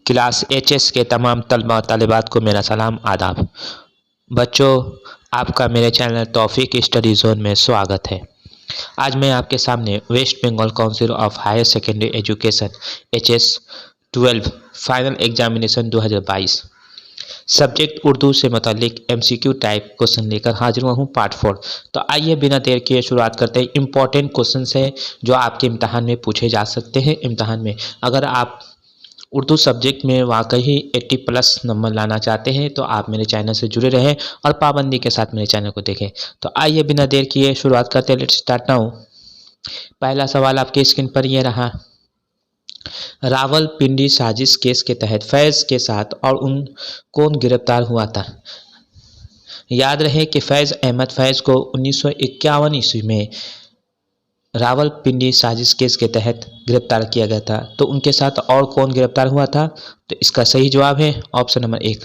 Class HS के तमाम तलबा और तालिबात को मेरा सलाम आदाब। बच्चों, आपका मेरे चैनल तौफीक स्टडी जोन में स्वागत है। आज मैं आपके सामने West Bengal council of higher secondary education HS 12 final examination 2022 subject Urdu से मुतालिक एमसीक्यू टाइप क्वेश्चन लेकर हाजिर हुआ हूँ, पार्ट 4। तो आइए बिना देर किए शुरुआत करते हैं। इंपॉर्टेंट क्वेश्चन है जो आपके इम्तहान में पूछे जा सकते हैं। इम्तहान में अगर आप उर्दू सब्जेक्ट में वाकई 80+ नंबर लाना चाहते हैं तो आप मेरे चैनल से जुड़े रहें और पाबंदी के साथ मेरे चैनल को देखें। तो आइए बिना देर किए शुरुआत करते हैं। Let's start now. पहला सवाल आपके स्क्रीन पर यह रहा। रावलपिंडी साजिश केस के तहत फैज़ के साथ और कौन गिरफ्तार हुआ था? याद रहे कि फैज़ अहमद फैज़ को 1951 ईस्वी में रावलपिंडी साजिश केस के तहत गिरफ्तार किया गया था। तो उनके साथ और कौन गिरफ्तार हुआ था? तो इसका सही जवाब है ऑप्शन नंबर 1।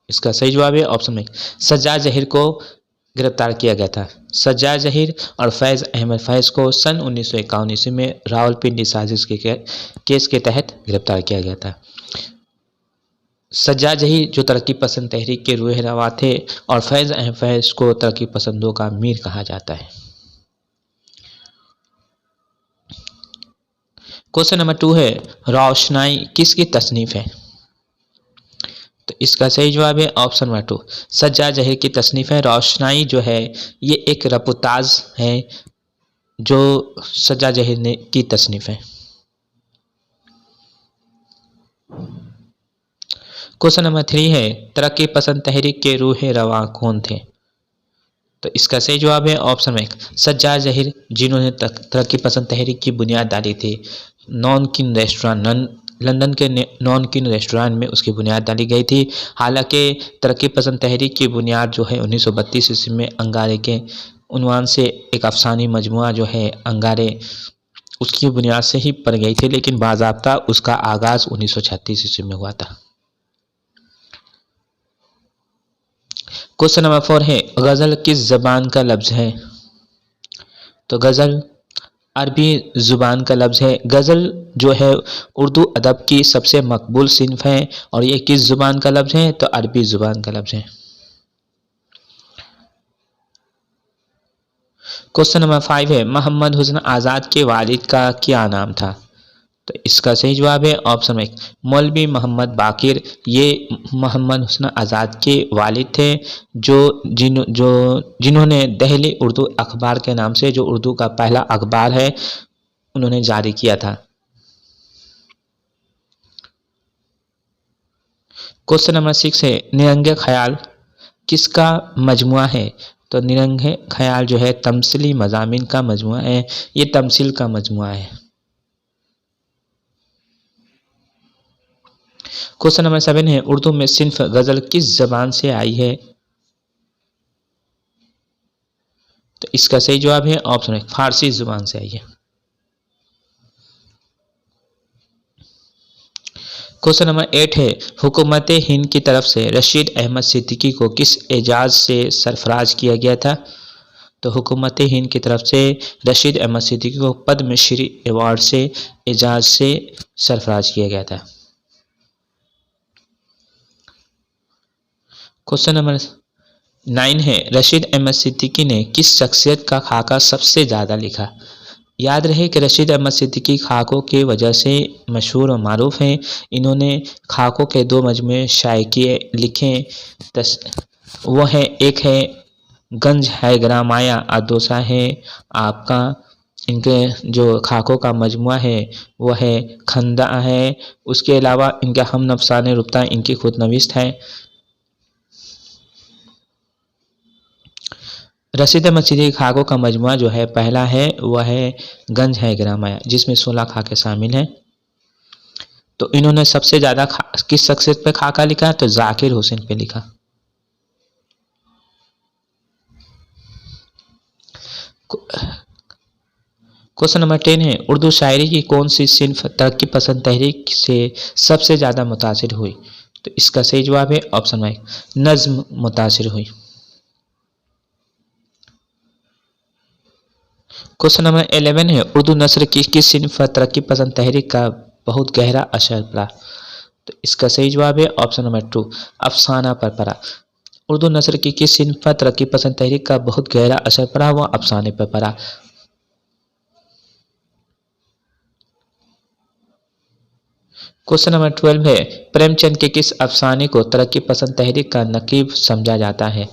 इसका सही जवाब है ऑप्शन नंबर 1। सज्जाद जहीर को गिरफ्तार किया गया था। सज्जाद जहीर और फैज़ अहमद फैज़ को सन 1951 ईस्वी में रावलपिंडी साजिश के केस के तहत गिरफ्तार किया गया था। सज्जाद जहीर जो तरक्की पसंद तहरीक के रूह रवा थे और फैज़ अहमद फैज़ को तरक्की पसंदों का मीर कहा जाता है। क्वेश्चन नंबर 2 है, रोशनाई किसकी तसनीफ है? तो इसका सही जवाब है ऑप्शन नंबर 2। सज्जाद जहीर की तसनीफ है। रोशनाई जो है ये एक रपुताज है जो सज्जाद जहीर ने की तसनीफ है। क्वेश्चन नंबर 3 है, तरक्की पसंद तहरीक के रूह रवा कौन थे? तो इसका सही जवाब है ऑप्शन नंबर 1। सज्जाद जहीर जिन्होंने तरक्की पसंद तहरीक की बुनियाद डाली थी। नॉनकिन रेस्टोरेंट लंदन के नॉनकिन रेस्टोरेंट में उसकी बुनियाद डाली गई थी। हालांकि तरक्की पसंद तहरीक की बुनियाद जो है 1932 ईस्वी में अंगारे के उन्वान से एक अफसानी मजमुआ जो है अंगारे उसकी बुनियाद से ही पड़ गई थी, लेकिन बाज़ाब्ता उसका आगाज़ 1936 ईस्वी में हुआ था। क्वेश्चन नंबर 4 है, गज़ल किस ज़बान का लफ्ज़ है? तो गज़ल अरबी ज़ुबान का लफ्ज़ है। गज़ल जो है उर्दू अदब की सबसे मकबूल सिन्फ है और ये किस ज़ुबान का लफ्ज़ है? तो अरबी ज़ुबान का लफ्ज़ है। क्वेश्चन नंबर 5 है, मोहम्मद हुस्न आज़ाद के वालिद का क्या नाम था? तो इसका सही जवाब है ऑप्शन नंबर 1, मौलवी मोहम्मद बाकिर। ये मोहम्मद हुस्न आज़ाद के वालिद थे जिन्होंने दहली उर्दू अखबार के नाम से जो उर्दू का पहला अखबार है उन्होंने जारी किया था। क्वेश्चन नंबर 6 है, निरंगे ख्याल किसका मजमुआ है? तो निरंगे ख्याल जो है तमसीली मज़ामीन का मजमुआ है। ये तमसील का मजमुआ है। क्वेश्चन नंबर 7 है, उर्दू में सिन्फ गज़ल किस ज़बान से आई है? तो इसका सही जवाब है ऑप्शन 1, फारसी ज़ुबान से आई है। क्वेश्चन नंबर 8 है, हुकूमत हिंद की तरफ से रशीद अहमद सिद्दीकी को किस एजाज़ से सरफराज किया गया था? तो हुकूमत हिंद की तरफ से रशीद अहमद सिद्दीकी को पद्मश्री अवार्ड से एजाज़ से सरफराज किया गया था। क्वेश्चन नंबर 9 है, रशीद अहमद सिद्दीकी ने किस शख्सियत का खाका सबसे ज़्यादा लिखा? याद रहे कि रशीद अहमद सिद्दीकी खाकों की वजह से मशहूर और मारूफ हैं। इन्होंने खाकों के 2 मजमूए शायकिए लिखे। वो है, एक है गंज है ग्रामाया और दूसरा है आपका इनके जो खाकों का मजमुआ है वो है खंदा है। उसके अलावा इनके हम नफसाने रुब्ता इनकी खुद नविस्त है। रशीद अहमद सिद्दीकी खाकों का मजमुआ जो है पहला है वह है गंज है ग्रामाया जिसमें 16 खाके शामिल हैं। तो इन्होंने सबसे ज़्यादा किस शख्सियत पे खाका लिखा? तो जाकिर हुसैन पे लिखा। क्वेश्चन नंबर 10 है, उर्दू शायरी की कौन सी सिन्फ तरक्की पसंद तहरीक से सबसे ज़्यादा मुतासिर हुई? तो इसका सही जवाब है ऑप्शन 1, नज़्म मुतासिर हुई। क्वेश्चन नंबर 11 है, उर्दू नस्र की किस सिन्फ पर तरक्की पसंद तहरीक का बहुत गहरा असर पड़ा? तो इसका सही जवाब है ऑप्शन नंबर 2, अफसाना पर पड़ा। उर्दू नस्र की किस सिन्फ पर तरक्की पसंद तहरीक का बहुत गहरा असर पड़ा? वह अफसाने पर पड़ा। क्वेश्चन नंबर 12 है, प्रेमचंद के किस अफसाने को तरक्की पसंद तहरीक का नकीब समझा जाता है?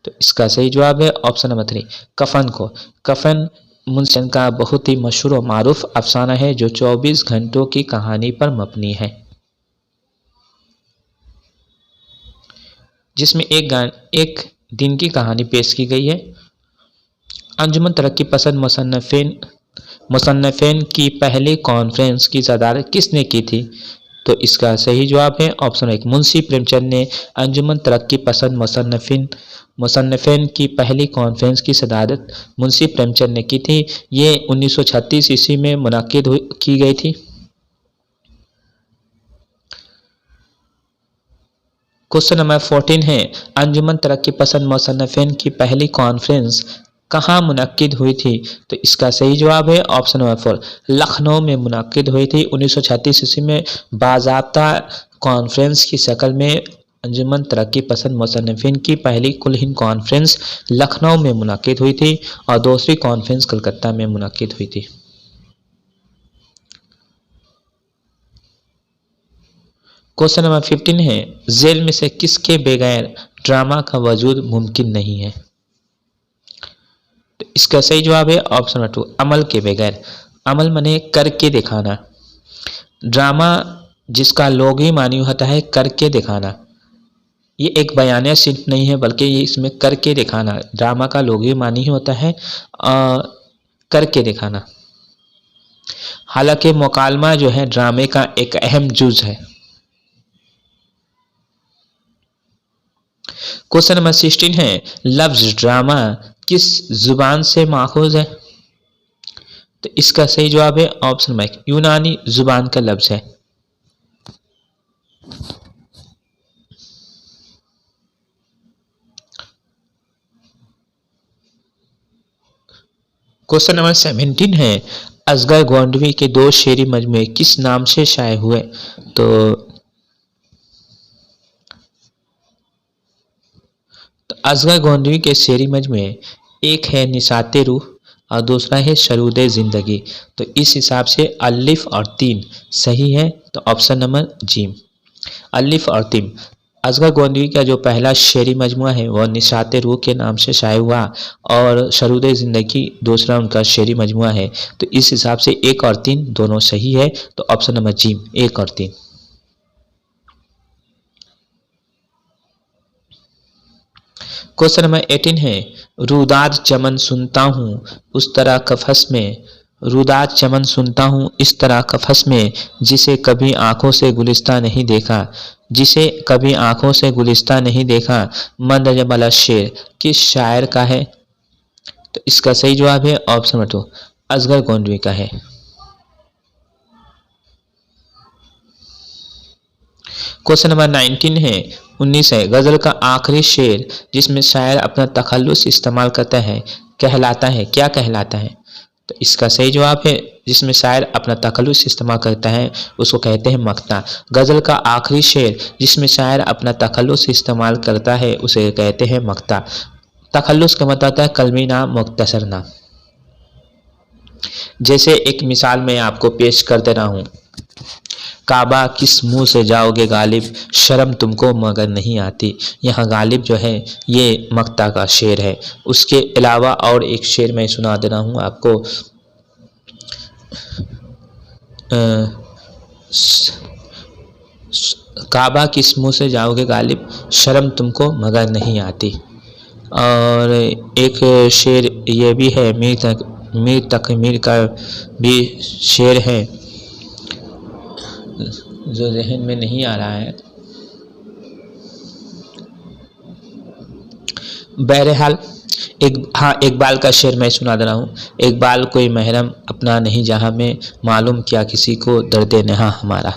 तो इसका सही जवाब है ऑप्शन नंबर 3, कफन को। कफन मुंशी चंद का बहुत ही मशहूर और मारूफ अफसाना है जो 24 घंटों की कहानी पर मबनी है, जिसमें एक दिन की कहानी पेश की गई है। अंजुमन तरक्की पसंद मुसन्नफ़ीन की पहली कॉन्फ्रेंस की सदारत किसने की थी? तो इसका सही जवाब है ऑप्शन 1, मुंशी प्रेमचंद ने अंजुमन तरक्की पसंद मुसन्नफ़ीन की पहली कॉन्फ्रेंस की सदारत मुंशी प्रेमचंद ने की थी। ये 1936 ईस्वी में मुनक्किद की गई थी। क्वेश्चन नंबर 14 है, अंजुमन तरक्की पसंद मुसन्नफ़ीन की पहली कॉन्फ्रेंस कहाँ मुनक्किद हुई थी? तो इसका सही जवाब है ऑप्शन नंबर 4, लखनऊ में मुनक्किद हुई थी। 1936 ईस्वी में बाज़ाब्ता कॉन्फ्रेंस की शक्ल में अंजुमन तरक्की पसंद मुसन्नफ़ीन की पहली कुल हिंद कॉन्फ्रेंस लखनऊ में मुनक्किद हुई थी और दूसरी कॉन्फ्रेंस कलकत्ता में मुनक्किद हुई थी। क्वेश्चन नंबर 15 है, जेल में से किसके बगैर ड्रामा का वजूद मुमकिन नहीं है? तो इसका सही जवाब है ऑप्शन नंबर 2, अमल के बगैर। अमल माने करके दिखाना। ड्रामा जिसका लोगी मानी होता है करके दिखाना। ये एक बयानिया सिर्फ नहीं है बल्कि ये इसमें करके दिखाना। ड्रामा का लोगी मानी ही होता है करके दिखाना। हालांकि मुकालमा जो है ड्रामे का एक अहम जुज है। क्वेश्चन नंबर 16 है, लफ्ज ड्रामा किस जुबान से माखूज है? तो इसका सही जवाब है ऑप्शन नंबर 1, यूनानी जुबान का लफ्ज है। क्वेश्चन नंबर 17 है, असगर गोंडवी के 2 शेरी मजमूए किस नाम से शाये हुए? तो असगर गोंडवी के शेरी मजमूए एक है निशाते रूह और दूसरा है शरूदे ज़िंदगी। तो इस हिसाब से अलिफ और तीन सही है। तो ऑप्शन नंबर जी, अलिफ और तीन। असगर गोंडवी का जो पहला शेरी मजमुआ है वह निशाते रूह के नाम से शाये हुआ और शरूदे ज़िंदगी दूसरा उनका शेरी मजमुआ है। तो इस हिसाब से 1 और 3 दोनों सही है। तो ऑप्शन नंबर जी 1 और 3। क्वेश्चन नंबर 18 है, रुदाद चमन सुनता हूँ उस तरह कफस में, रुदाद चमन सुनता हूँ इस तरह कफस में, जिसे कभी आंखों से गुलिस्ता नहीं देखा, जिसे कभी आंखों से गुलिस्ता नहीं देखा, मंदजमल शेर किस शायर का है? तो इसका सही जवाब है ऑप्शन नंबर 2, असगर गोंडवी का है। क्वेश्चन नंबर 19 है, 19 है, गज़ल का आखिरी शेर जिसमें शायर अपना तखल्लुस इस्तेमाल करता है कहलाता है, क्या कहलाता है? तो इसका सही जवाब है, जिसमें शायर अपना तखल्लुस इस्तेमाल करता है उसको कहते हैं मक्ता। गज़ल का आखिरी शेर जिसमें शायर अपना तखल्लुस इस्तेमाल करता है उसे कहते हैं मक्ता। तखल्लुस का मतलब होता है कलमी नाम, मुख्तसर नाम। जैसे एक मिसाल मैं आपको पेश कर दे रहा हूँ, काबा किस मुंह से जाओगे गालिब, शर्म तुमको मगर नहीं आती। यहाँ गालिब जो है ये मक्ता का शेर है। उसके अलावा और एक शेर मैं सुना दे रहा हूँ आपको। काबा किस मुंह से जाओगे गालिब, शर्म तुमको मगर नहीं आती। और एक शेर ये भी है, मीर तकमीर का भी शेर है जो जहन में नहीं आ रहा है। बहरहाल इकबाल का शेर मैं सुना दे रहा हूँ। इकबाल कोई महरम अपना नहीं जहाँ में, मालूम क्या किसी को दर्द नहा हमारा।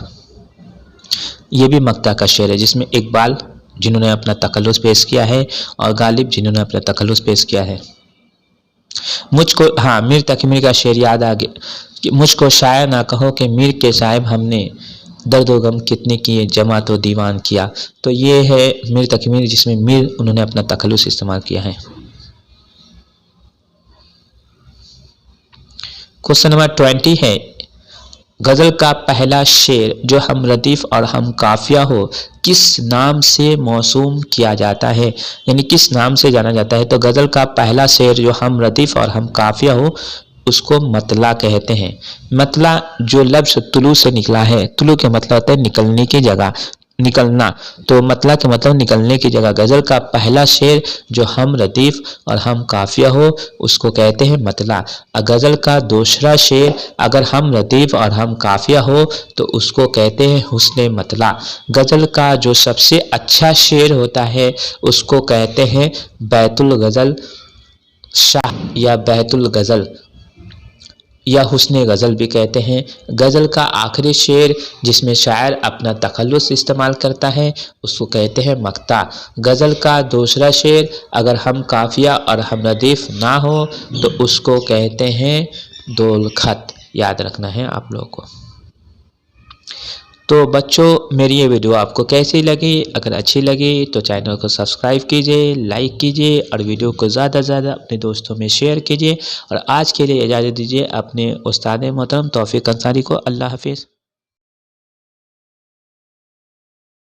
ये भी मक्ता का शेर है जिसमें इकबाल जिन्होंने अपना तखल्लुस पेश किया है और गालिब जिन्होंने अपना तखल्लुस पेश किया है। मुझको, हाँ, मीर तकमीर का शेर याद आ गया कि मुझको शायर ना कहो कि मीर के साहिब हमने दर्द व गम कितने किए जमा तो दीवान किया। तो ये है मीर तकमीर, जिसमें मीर उन्होंने अपना तखल्लुस इस्तेमाल किया है। क्वेश्चन नंबर 20 है, गज़ल का पहला शेर जो हम रदीफ़ और हम काफ़िया हो किस नाम से मौसूम किया जाता है, यानी किस नाम से जाना जाता है। तो गज़ल का पहला शेर जो हम रदीफ़ और हम काफ़िया हो उसको मतला कहते हैं। मतला जो लफ्ज़ तुलू से निकला है, तुलू के मतलब होता है निकलने की जगह, निकलना, तो मतला के मतलब निकलने की जगह। गज़ल का पहला शेर जो हम रदीफ़ और हम काफ़िया हो उसको कहते हैं मतला। गज़ल का दूसरा शेर अगर हम रदीफ़ और हम काफ़िया हो तो उसको कहते हैं हुस्न मतला। गज़ल का जो सबसे अच्छा शेर होता है उसको कहते हैं बैतुल गज़ल शाह या बैतुल गज़ल या हुस्ने गज़ल भी कहते हैं। गज़ल का आखिरी शेर जिसमें शायर अपना तखल्लुस इस्तेमाल करता है उसको कहते हैं मक्ता। गज़ल का दूसरा शेर अगर हम काफ़िया और हम रदीफ़ ना हो तो उसको कहते हैं दोलखत। याद रखना है आप लोगों को। तो बच्चों, मेरी ये वीडियो आपको कैसी लगी? अगर अच्छी लगी तो चैनल को सब्सक्राइब कीजिए, लाइक कीजिए और वीडियो को ज़्यादा से ज़्यादा अपने दोस्तों में शेयर कीजिए। और आज के लिए इजाज़त दीजिए अपने उस्ताद मोहतरम तौफीक अंसारी को। अल्लाह हाफ़िज़।